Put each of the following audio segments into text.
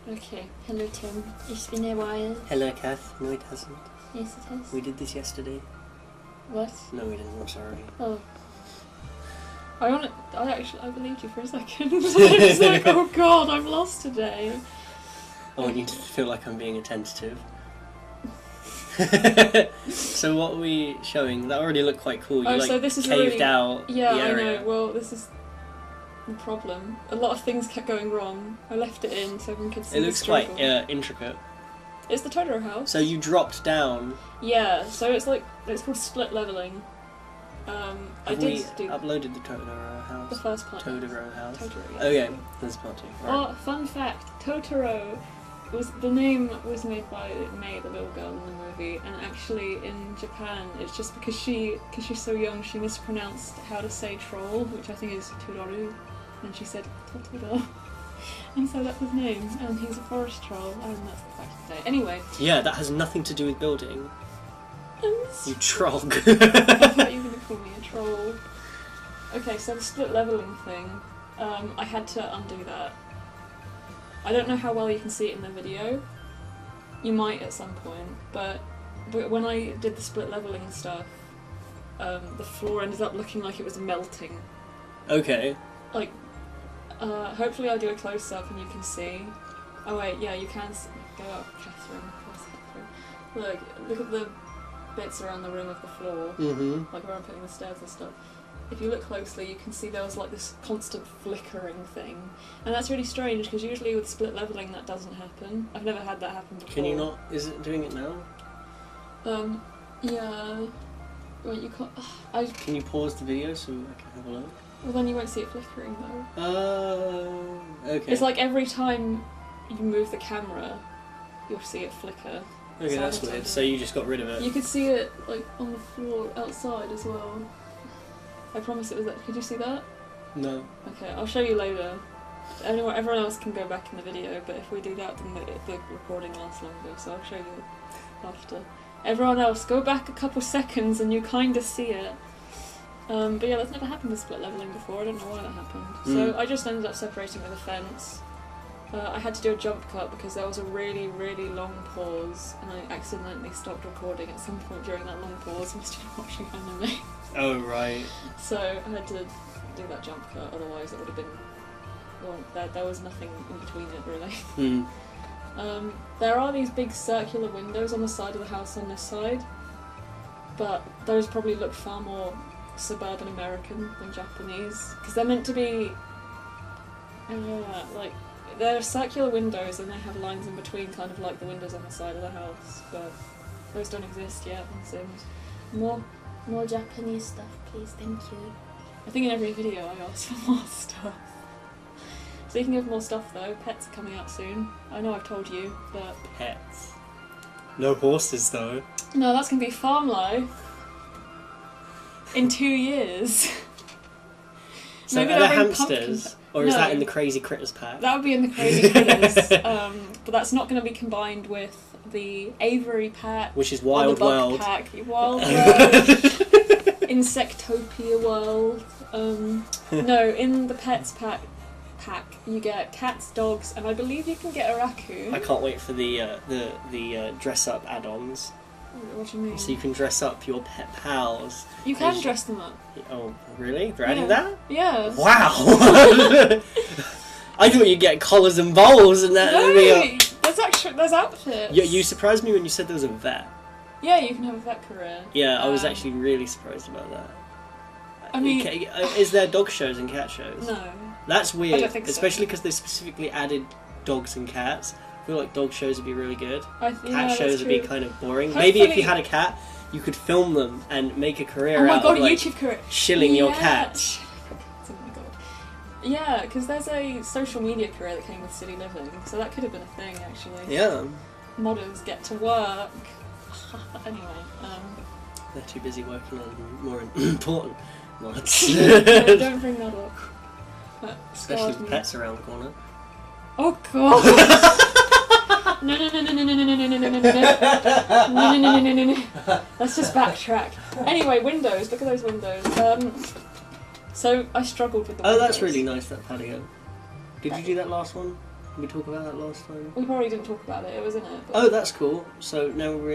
Okay, hello Tim. It's been a while. Hello Kath. No it hasn't. Yes it has. We did this yesterday. What? No we didn't, I'm sorry. Oh. I believed you for a second. I was like, oh god, I'm lost today. I want you to feel like I'm being attentive. So what are we showing? That already looked quite cool. You so this is caved really, out yeah, the area. I know. Well, this is the problem. A lot of things kept going wrong. I left it in so everyone could see. It the looks quite struggle. intricate. It's the Totoro house. So you dropped down. Yeah, so it's called split leveling. Have we uploaded the Totoro house? The first part. Totoro house. Totoro, yeah. Okay, there's part 2. Right. Oh, fun fact, Totoro the name was made by Mei, the little girl in the movie, and actually in Japan it's just because she's so young she mispronounced how to say troll, which I think is Totoro, and she said Totoro. And so that's his name, and he's a forest troll, and that's the fact of the day. Anyway. Yeah, that has nothing to do with building. You troll. I thought you were going to call me a troll. Okay, so the split leveling thing, I had to undo that. I don't know how well you can see it in the video. You might at some point, but when I did the split leveling stuff, the floor ended up looking like it was melting. Okay. Like, hopefully I'll do a close up and you can see. Oh wait, yeah, you can go up, Catherine. Look at the bits around the rim of the floor, like where I'm putting the stairs and stuff. If you look closely, you can see there was like this constant flickering thing, and that's really strange because usually with split leveling that doesn't happen. I've never had that happen before. Can you not? Is it doing it now? Yeah. Wait, you can't. Can you pause the video so I can have a look? Well, then you won't see it flickering though. Okay. It's like every time you move the camera, you'll see it flicker. Okay, that's weird. So you just got rid of it. You could see it like on the floor outside as well. I promise it was that. Could you see that? No. Okay, I'll show you later. Everyone else can go back in the video, but if we do that, then the recording lasts longer. So I'll show you after. Everyone else, go back a couple seconds and you kind of see it. But yeah, that's never happened with split leveling before. I don't know why that happened. So I just ended up separating with a fence. I had to do a jump cut because there was a really, really long pause, and I accidentally stopped recording at some point during that long pause. I must have been watching anime. Oh, right. So I had to do that jump cut, otherwise it would have been... Well, there was nothing in between it, really. There are these big circular windows on the side of the house on this side, but those probably look far more suburban American than Japanese, because they're meant to be... like... They're circular windows and they have lines in between, kind of like the windows on the side of the house, but those don't exist yet in Sims. More Japanese stuff, please, thank you. I think in every video I ask for more stuff. Speaking of more stuff though, pets are coming out soon. I know I've told you, but... Pets? No horses though. No, that's going to be farm life. In 2 years. So are they hamsters? Or is that in the Crazy Critters pack? That would be in the Crazy Critters, but that's not going to be combined with the Avery pack, which is Wild World pack, Wild World, Insectopia World. No, in the Pets pack you get cats, dogs, and I believe you can get a raccoon. I can't wait for the dress up add-ons. What do you mean? So you can dress up your pet pals. You can dress them up. Oh, really? They're adding that? Yeah. Wow! I thought you'd get collars and bowls and that. No, there's outfits. Yeah, you surprised me when you said there was a vet. Yeah, you can have a vet career. Yeah, I was actually really surprised about that. I mean... is there dog shows and cat shows? No. That's weird, I don't think so. Especially because they specifically added dogs and cats. I feel like dog shows would be really good. Cat shows would be kind of boring. Hopefully... Maybe if you had a cat, you could film them and make a career out of like, YouTube career. shilling your cats. Oh my god. Yeah, because there's a social media career that came with city living, so that could have been a thing actually. Yeah. Modders get to work. Anyway, they're too busy working on more important mods. don't bring that up. Especially with pets around the corner. Oh god! No. Let's just backtrack. Anyway, windows. Look at those windows. So I struggled with the windows. Oh, that's really nice, that patio. Did you do that last one? Did we talk about that last time? We probably didn't talk about it. It was in it. But... Oh, that's cool. So now we're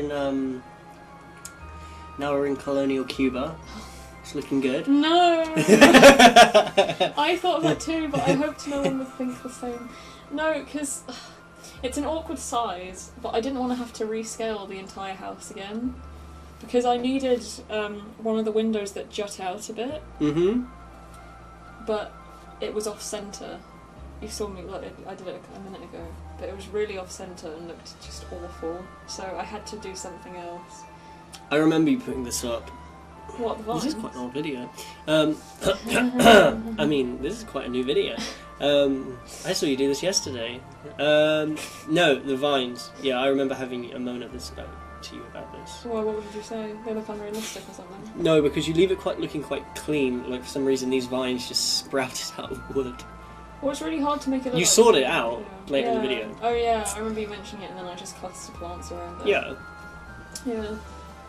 in colonial Cuba. It's looking good. No! I thought of that too, but I hoped no one would think the same. No, because it's an awkward size, but I didn't want to have to rescale the entire house again. Because I needed one of the windows that jut out a bit. Mm-hmm. But it was off-centre. You saw me, like, I did it a minute ago. But it was really off-centre and looked just awful. So I had to do something else. I remember you putting this up. What, the vines? This is quite an old video. I mean, this is quite a new video. I saw you do this yesterday. No, the vines. Yeah, I remember having a moan at this to you about this. Well, what did you say? They look unrealistic or something? No, because you leave it looking quite clean. Like, for some reason, these vines just sprouted out of wood. Well, it's really hard to make it look You like sorted it out later in the video. Oh yeah, I remember you mentioning it and then I just clustered plants around it. Yeah. Yeah.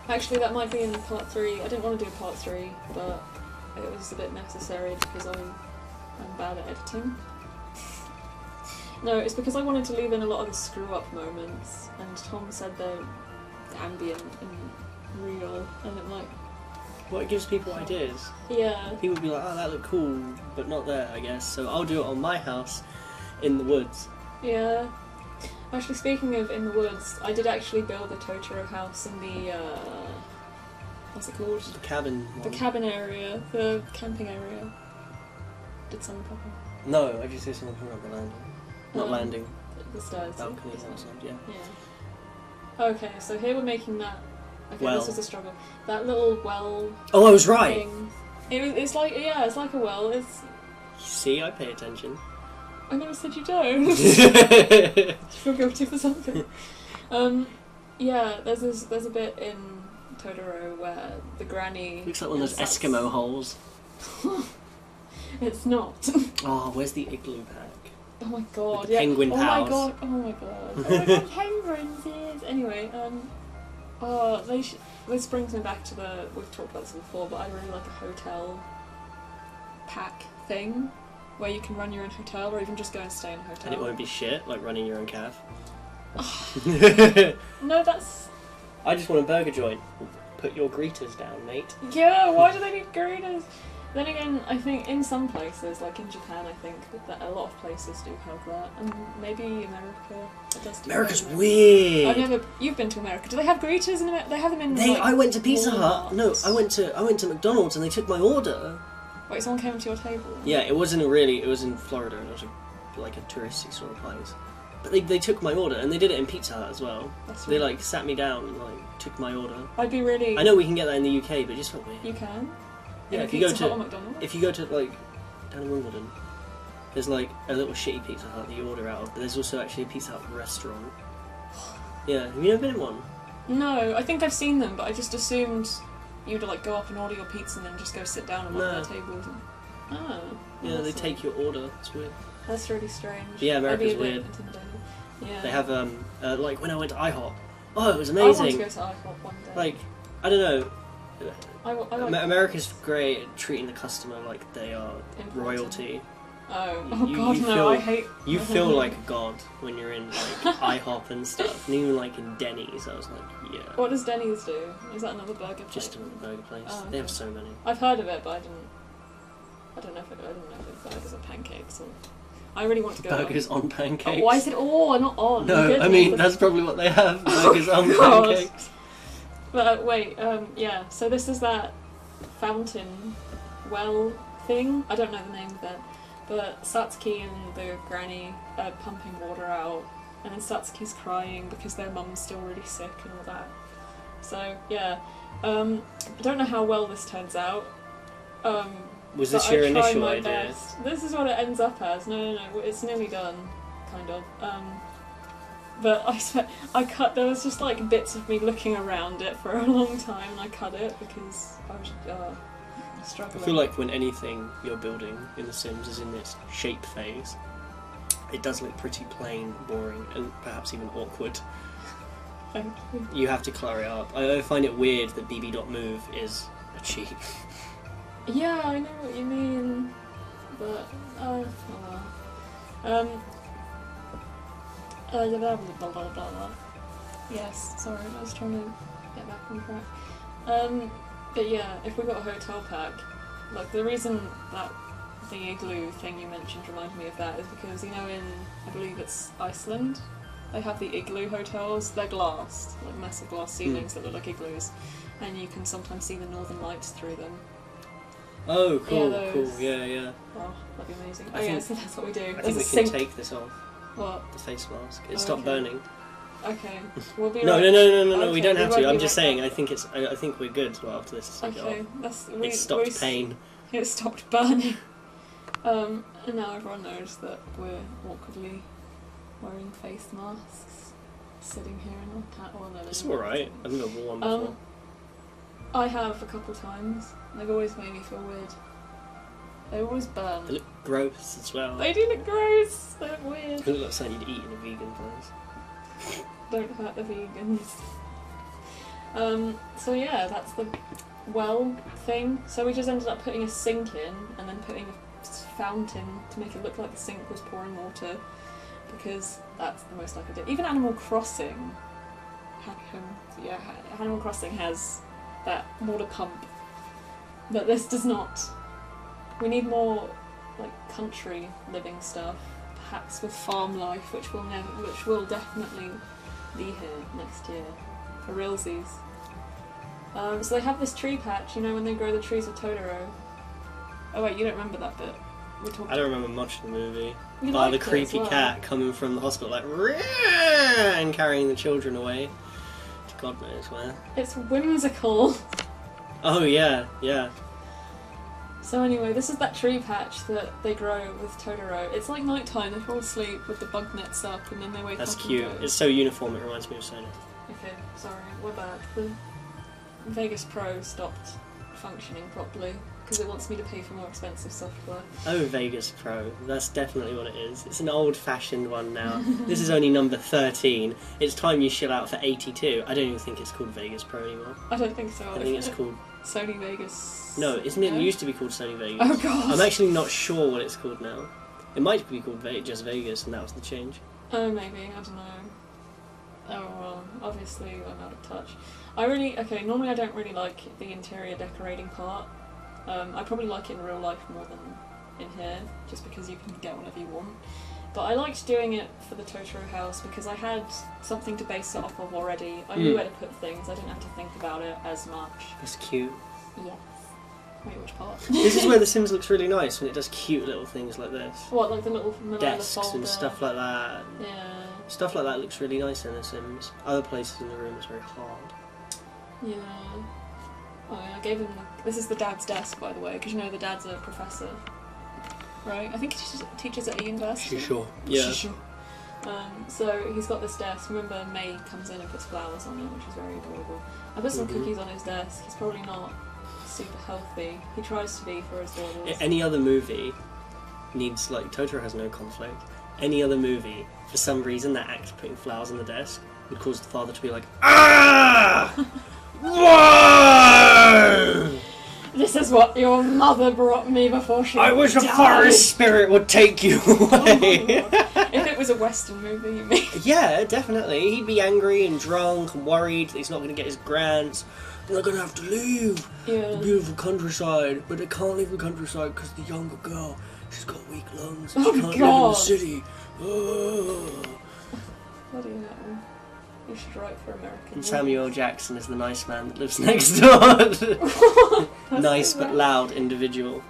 Actually, that might be in part 3. I didn't want to do part 3, but it was a bit necessary because I'm bad at editing. No, it's because I wanted to leave in a lot of the screw-up moments, and Tom said they're ambient and real, and I'm like... Well, it gives people ideas. Yeah. People would be like, oh, that looked cool, but not there, I guess. So I'll do it on my house in the woods. Yeah. Actually, speaking of in the woods, I did actually build a Totoro house in the, what's it called? The cabin one. The cabin area, the camping area. Did someone come in? No, I just hear someone coming up the landing. Not landing. The stairs. Balcony outside, yeah. Yeah. Okay, so here we're making that. Okay, well. This was a struggle. That little well. Oh, I was right! Thing, it's like, yeah, it's like a well. It's. See, I pay attention. I never said you don't. You feel guilty for something. Yeah, there's a bit in Totoro where the granny... Looks like one of those Eskimo holes. It's not. Oh, where's the igloo pack? Oh my god, With the penguin Oh pals. my god, oh my god. Oh my god, penguins, yes. Anyway, this brings me back to we've talked about this before, but I really like a hotel pack thing. Where you can run your own hotel, or even just go and stay in a hotel. And it won't be shit, like running your own cafe. No, that's... I just want a burger joint. Put your greeters down, mate. Yeah, why do they need greeters? Then again, I think in some places, like in Japan, I think that a lot of places do have that. And maybe America does do America's that. weird! You've been to America. Do they have greeters in America? They have them in, I went to Pizza Hut. Walmart. No, I went to McDonald's and they took my order. Wait, someone came to your table? Yeah, it was in Florida, and it was like a touristy sort of place. But they took my order, and they did it in Pizza Hut as well. That's They weird. sat me down and took my order. I'd be really... I know we can get that in the UK, but it just felt weird. You can? Yeah, In if you go Pizza Hut to or McDonald's? if you go to down in Wimbledon, there's a little shitty Pizza Hut that you order out of, but there's also actually a Pizza Hut restaurant. Yeah, have you never been in one? No, I think I've seen them, but I just assumed you'd go up and order your pizza and then just go sit down at one of their tables. Oh. Yeah, they take your order. It's weird. That's really strange. Yeah, America's I'd be a bit weird. intimidated. Yeah. They have when I went to IHOP. Oh, it was amazing. I want to go to IHOP one day. I don't know. I like America's great at treating the customer like they are important. royalty. Oh You god, no! feel- I hate. You feel like a god when you're in IHOP and stuff, and even in Denny's. I was like, yeah. What does Denny's do? Is that another burger place? Just another burger place. Oh, They have okay. so many. I've heard of it, but I didn't know if it's burgers or pancakes or. I really want to go. Burgers on pancakes. Oh, why is it not on? No, Goodness, I mean that's probably what they have. Burgers on God. pancakes. But wait, yeah. So this is that fountain well thing. I don't know the name of it, but Satsuki and the granny are pumping water out, and then Satsuki's crying because their mum's still really sick and all that. So yeah, I don't know how well this turns out. Was but this your I try initial my idea? best. This is what it ends up as. No, it's nearly done, kind of. But I cut. There was just bits of me looking around it for a long time, and I cut it because I was struggling. I feel like when anything you're building in The Sims is in its shape phase, it does look pretty plain, boring, and perhaps even awkward. Thank you. You have to colour it up. I find it weird that bb.move is a cheat. Yeah, I know what you mean, but Blah, blah, blah, blah. Yes, sorry, I was trying to get back on track. But yeah, if we got a hotel pack, like the reason that the igloo thing you mentioned reminded me of that is because, you know, in, I believe it's Iceland, they have the igloo hotels. They're glass, like massive glass ceilings that look like igloos, and you can sometimes see the northern lights through them. Oh, cool, Yeah, cool, yeah. Oh, that'd be amazing. I think- so that's what we do. I There's think a we can sink. take this off, What? the face mask. It Oh, stopped okay. burning. Okay, we'll be No, right. no, we Okay, don't we have won't to. I'm be just right saying, back. I think we're good as well after this. To take Okay, it that's off. It stopped pain. It stopped burning. And now everyone knows that we're awkwardly wearing face masks, sitting here in a hat. Well, no, It's alright. I've never worn one before. I have a couple times. They've always made me feel weird. They always burn. They look gross as well. They do look gross. They look weird. They look like something you'd eat in a vegan place. Don't hurt the vegans. So yeah, that's the well thing. So we just ended up putting a sink in and then putting a fountain to make it look like the sink was pouring water, because that's the most I could do. Even Animal Crossing, Animal Crossing has that water pump, but this does not. We need more like country living stuff, perhaps with farm life, which will definitely be here next year for realsies. So they have this tree patch, you know, when they grow the trees with Totoro. Oh wait, you don't remember that bit? I don't remember much of the movie. You The liked it creepy as well. cat coming from the hospital like "Rrrr," and carrying the children away to God knows where. It's whimsical. Oh yeah, yeah. So anyway, this is that tree patch that they grow with Totoro. It's like nighttime, they fall asleep with the bug nets up and then they wake That's up cute. and go. It's so uniform. It reminds me of Sony. Okay, sorry, we're back. The Vegas Pro stopped functioning properly because it wants me to pay for more expensive software. Oh, Vegas Pro. That's definitely what it is. It's an old-fashioned one now. This is only number 13. It's time you shell out for 82. I don't even think it's called Vegas Pro anymore. I don't think so. I think it's called... Sony Vegas. No, isn't it? It used to be called Sony Vegas. Oh god. I'm actually not sure what it's called now. It might be called just Vegas, and that was the change. Oh, maybe. I don't know. Oh well, obviously I'm out of touch. Normally I don't really like the interior decorating part. I probably like it in real life more than in here, just because you can get whatever you want. But I liked doing it for the Totoro house because I had something to base it off of already. I knew where to put things, I didn't have to think about it as much. That's cute. Yes. Wait, which part? This is where The Sims looks really nice, when it does cute little things like this. What, like the little manila Desks folder? and stuff like that. Yeah. Stuff like that looks really nice in The Sims. Other places in the room is very hard. Yeah. Oh yeah, I gave him this is the dad's desk, by the way, because you know the dad's a professor. Right? I think he teaches at a university. Sure. Yeah. Sure. So he's got this desk. Remember, May comes in and puts flowers on it, which is very adorable. I put some cookies on his desk. He's probably not super healthy. He tries to be for his daughters. Any other movie needs, like, Totoro has no conflict. Any other movie, for some reason, that act of putting flowers on the desk would cause the father to be like, ah! Whoa! This is what your mother brought me before she I wish a died. forest spirit would take you Oh my away. God. If it was a Western movie, you mean? Yeah, definitely. He'd be angry and drunk and worried that he's not going to get his grants. They're going to have to leave the beautiful countryside, but they can't leave the countryside because the younger girl, she's got weak lungs and she can't live in the city. Oh. Bloody hell. You should write for American. And Samuel L. Jackson is the nice man that lives next door. Nice but loud individual.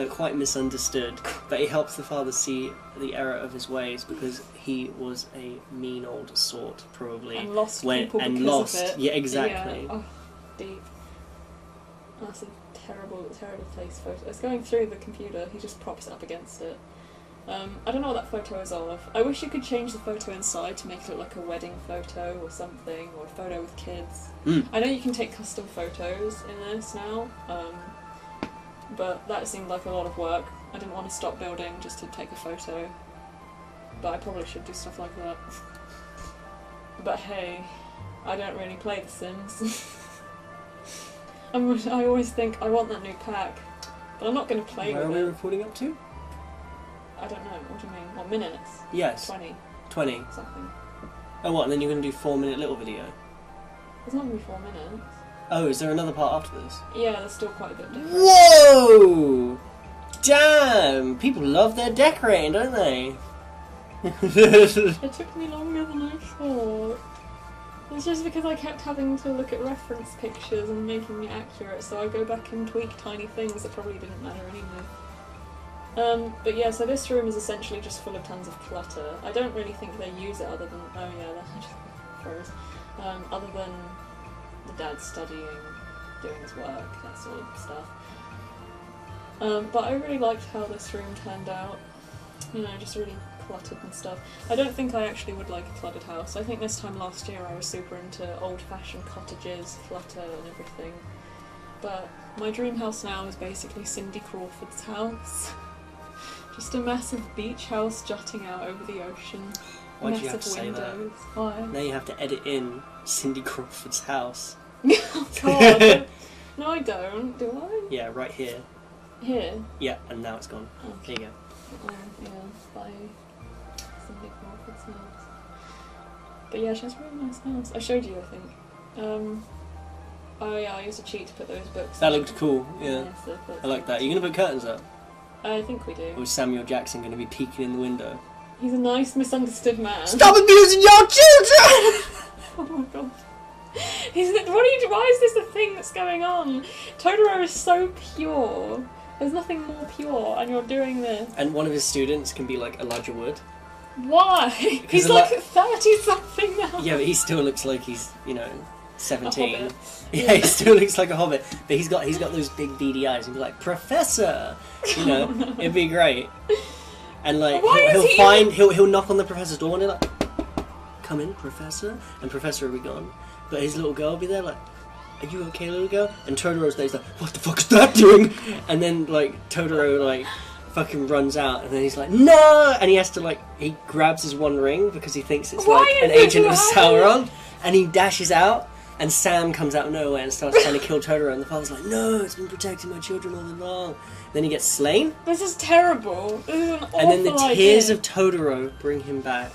Quite misunderstood. But he helps the father see the error of his ways because he was a mean old sort, probably. And lost people and because lost. of it. Yeah, exactly. Yeah. Oh, deep. That's a terrible, terrible place photo. It's going through the computer. He just props it up against it. I don't know what that photo is of. I wish you could change the photo inside to make it look like a wedding photo or something, or a photo with kids. I know you can take custom photos in this now, but that seemed like a lot of work. I didn't want to stop building just to take a photo, but I probably should do stuff like that. But hey, I don't really play The Sims. I always think I want that new pack, but I'm not going to play Where are with we it. recording up to? I don't know, what do you mean? What, minutes? Yes. 20. 20? Something. Oh, what? And then you're going to do 4-minute little video? It's not going to be 4 minutes. Oh, is there another part after this? Yeah, there's still quite a bit different. Whoa! Damn! People love their decorating, don't they? It took me longer than I thought. It's just because I kept having to look at reference pictures and making it accurate, so I go back and tweak tiny things that probably didn't matter anyway. But yeah, so this room is essentially just full of tons of clutter. I don't really think they use it other than... oh yeah, that just froze. Other than the dad studying, doing his work, that sort of stuff. But I really liked how this room turned out. You know, just really cluttered and stuff. I don't think I actually would like a cluttered house. I think this time last year I was super into old-fashioned cottages, clutter and everything. But my dream house now is basically Cindy Crawford's house. Just a massive beach house jutting out over the ocean. Why do you have to say that? Why? Now you have to edit in Cindy Crawford's house. Oh god. No, I don't. Do I? Yeah, right here. Here? Yeah, and now it's gone. Oh. There you go. Oh, yeah, by Cindy Crawford's house. But yeah, she has a really nice house. I showed you, I think. Oh yeah, I used to cheat to put those books. That looked cool, yeah. So I like that. Are you going to put curtains up? I think we do. Or is Samuel Jackson going to be peeking in the window? He's a nice, misunderstood man. Stop abusing your children! Oh my god. Why is this a thing that's going on? Totoro is so pure. There's nothing more pure, and you're doing this. And one of his students can be like Elijah Wood. Why? He's like 30-something now. Yeah, but he still looks like he's, 17. Yeah, he still looks like a hobbit. But he's got those big beady eyes and be like, Professor! No. It'd be great. And like Why he'll knock on the professor's door and he'll like, come in, Professor, and Professor will be gone. But his little girl will be there like, are you okay, little girl? And Totoro's there, he's like, what the fuck is that doing? And then like Totoro like fucking runs out, and then he's like, no! And he has to like, he grabs his one ring because he thinks it's like an agent of Sauron, and he dashes out, and Sam comes out of nowhere and starts trying to kill Totoro, and the father's like, no, it's been protecting my children all along. Then he gets slain. This is terrible. This is an awful And then the tears idea. of Totoro bring him back.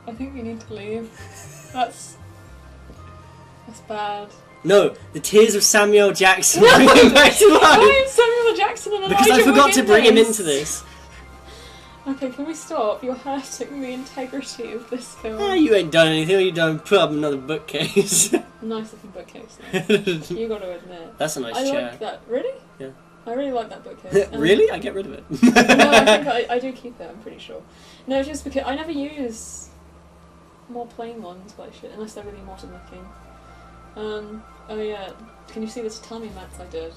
I think we need to leave. That's bad. No, the tears of Samuel Jackson bring him back to life. Why is Samuel Jackson and Elijah Because I forgot to bring him this? into this. Okay, can we stop? You're hurting the integrity of this film. Ah, you ain't done anything. All you done put up another bookcase. Nice looking bookcase, though. You got to admit. That's a nice I chair. like that. Really? Yeah. I really like that bookcase. Really? I get rid of it. No, I think I do keep it. I'm pretty sure. No, just because I never use more plain ones, but I should, unless they're really modern looking. Oh yeah. Can you see the tatami mats I did?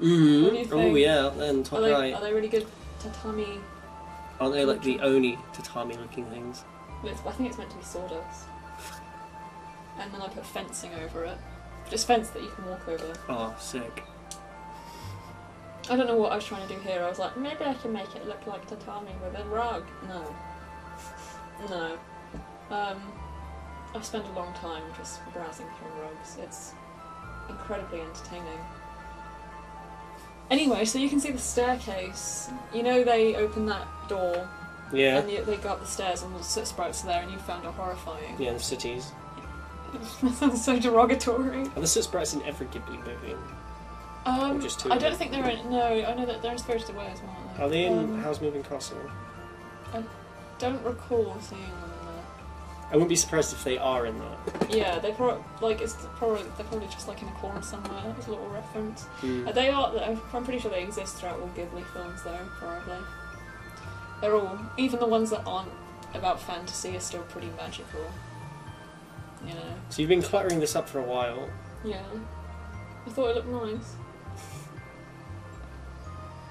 Mm-hmm. What do you think? Oh yeah, and top right. Are they really good tatami? Aren't they like the only tatami looking things? I think it's meant to be sawdust. And then I put fencing over it. Just fence that you can walk over. Oh, sick. I don't know what I was trying to do here. I was like, maybe I can make it look like tatami with a rug. No. I've spent a long time just browsing through rugs. It's incredibly entertaining. Anyway, so you can see the staircase. You know they open that door, Yeah. and they go up the stairs and the soot sprites are there, and you found it horrifying. Yeah, the cities. That sounds so derogatory. Are the soot sprites in every Ghibli movie? Or just two I of don't them? think they're in. No, I know that they're in Spirited Away as well. Are they in Howl's Moving Castle? I don't recall seeing them I wouldn't be surprised if they are in that. in there. Yeah, they're probably just like in a corner somewhere as a little reference. Mm. They are. I'm pretty sure they exist throughout all Ghibli films, though. Probably. They're all, even the ones that aren't about fantasy, are still pretty magical. You know. So you've been cluttering this up for a while. Yeah. I thought it looked nice.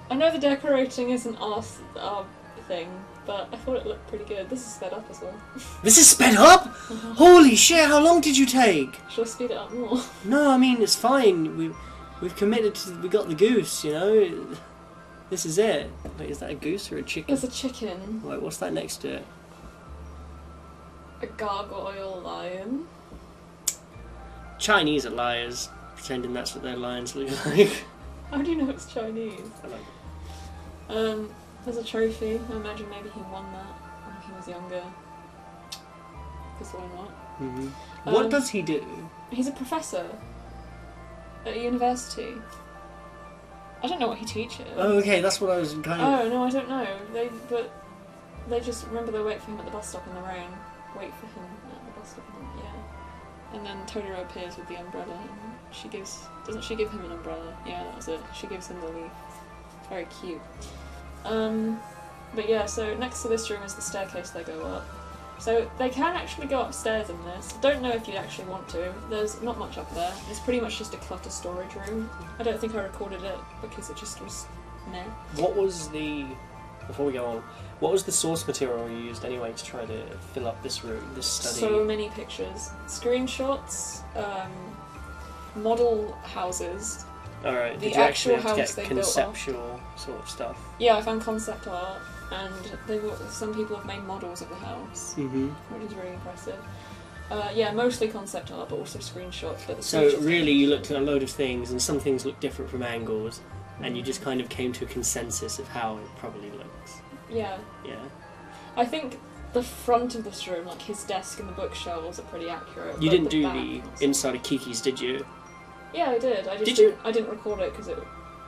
I know the decorating isn't our thing, but I thought it looked pretty good. This is sped up as well. This is sped up? Holy shit, how long did you take? Should I speed it up more? No, I mean, it's fine. We've committed to... We got the goose, you know? This is it. Wait, is that a goose or a chicken? There's a chicken. Wait, what's that next to it? A gargoyle lion. Chinese are liars, pretending that's what their lions look like. How do you know it's Chinese? I like There's a trophy. I imagine maybe he won that. he was younger. Because why not? What does he do? He's a professor at a university. I don't know what he teaches. Oh, okay, that's what I was kind of... Oh, no, I don't know. They just, remember they wait for him at the bus stop in the rain. Wait for him at the bus stop, yeah. And then Totoro appears with the umbrella, and doesn't she give him an umbrella? Yeah, that was it. She gives him the leaf. It's very cute. But yeah, so next to this room is the staircase they go up. So they can actually go upstairs in this. I don't know if you'd actually want to. There's not much up there. It's pretty much just a clutter storage room. I don't think I recorded it because it just was meh. What was the... Before we go on, what was the source material you used anyway to try to fill up this room, this study? So many pictures. Screenshots, model houses. Alright, The did you actually actual have to house get they built conceptual sort of stuff? Yeah, I found concept art, and some people have made models of the house, which is really impressive. Yeah, mostly concept art, but also screenshots. But So really you looked at a load of things, and some things look different from angles, and you just kind of came to a consensus of how it probably looks. Yeah. Yeah. I think the front of this room, like his desk and the bookshelves, are pretty accurate. You didn't do back, the inside of Kiki's, did you? Yeah, I did. I didn't record it because I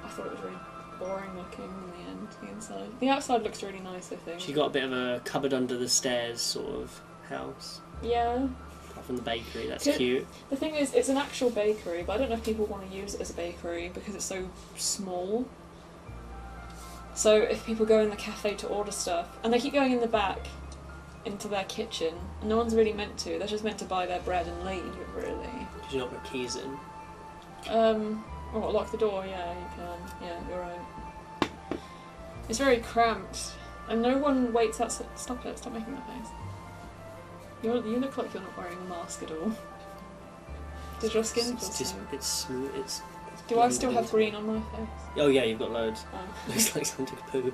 thought it was really boring looking in the end, the inside. The outside looks really nice, I think. She got a bit of a cupboard under the stairs sort of house. Yeah. Apart from the bakery, that's cute. The thing is, it's an actual bakery, but I don't know if people want to use it as a bakery because it's so small. So if people go in the cafe to order stuff, and they keep going in the back into their kitchen, and no one's really meant to, they're just meant to buy their bread and leave, really. Did you not put keys in? Lock the door, yeah, you can. Yeah, you're right. It's very cramped, and no one waits outside. Stop it, stop making that face. You look like you're not wearing a mask at all. Does your skin feel smooth? It's smooth, it's... Do I still have green on my face? Oh yeah, you've got loads. Oh. Looks like someone took a poo.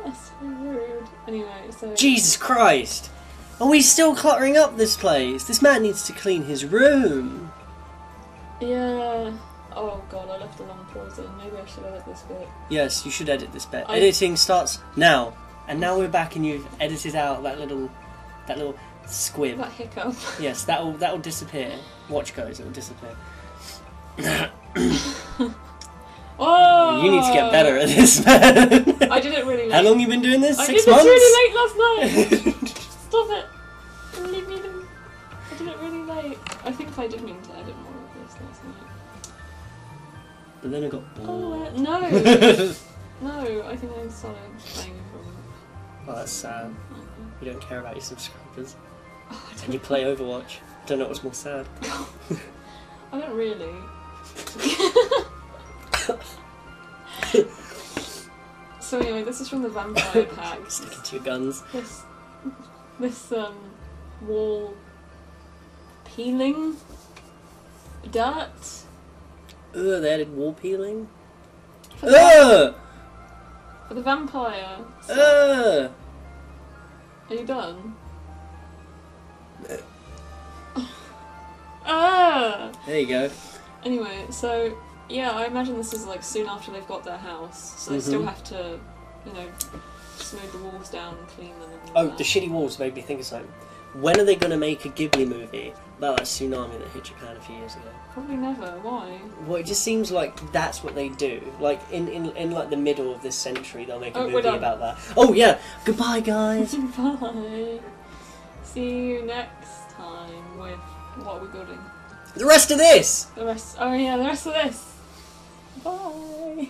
That's so rude. Anyway, so... Jesus Christ! Are we still cluttering up this place? This man needs to clean his room. Yeah. Oh god, I left a long pause in. Maybe I should edit this bit. Yes, you should edit this bit. Editing starts now. And now we're back and you've edited out that little squib. That hiccup. Yes, that'll disappear. Watch guys, it'll disappear. Oh! You need to get better at this, man. I did it really late. How long you been doing this? 6 months? I did this really late last night. Stop it. Leave me alone. I did it really late. I think I did mean to edit more of this last night. But then I got bored. Oh, no. No, I think I started playing from... Well, that's sad. You don't care about your subscribers. Oh, And you play Overwatch. Don't know what's more sad. I don't really. So anyway, this is from the vampire pack. Sticking to your guns. This wall peeling dirt. Ugh, they added wall peeling. For the vampire. Ugh. Are you done? There you go. Anyway, so yeah, I imagine this is like soon after they've got their house, so they still have to, smooth the walls down and clean them. And Oh, the shitty walls made me think of something. When are they going to make a Ghibli movie about that tsunami that hit Japan a few years ago? Probably never. Why? Well, it just seems like that's what they do. Like in like the middle of this century, they'll make a movie about that. Oh yeah. Goodbye, guys. Bye. See you next time with what are we building? The rest of this. The rest of this. Bye.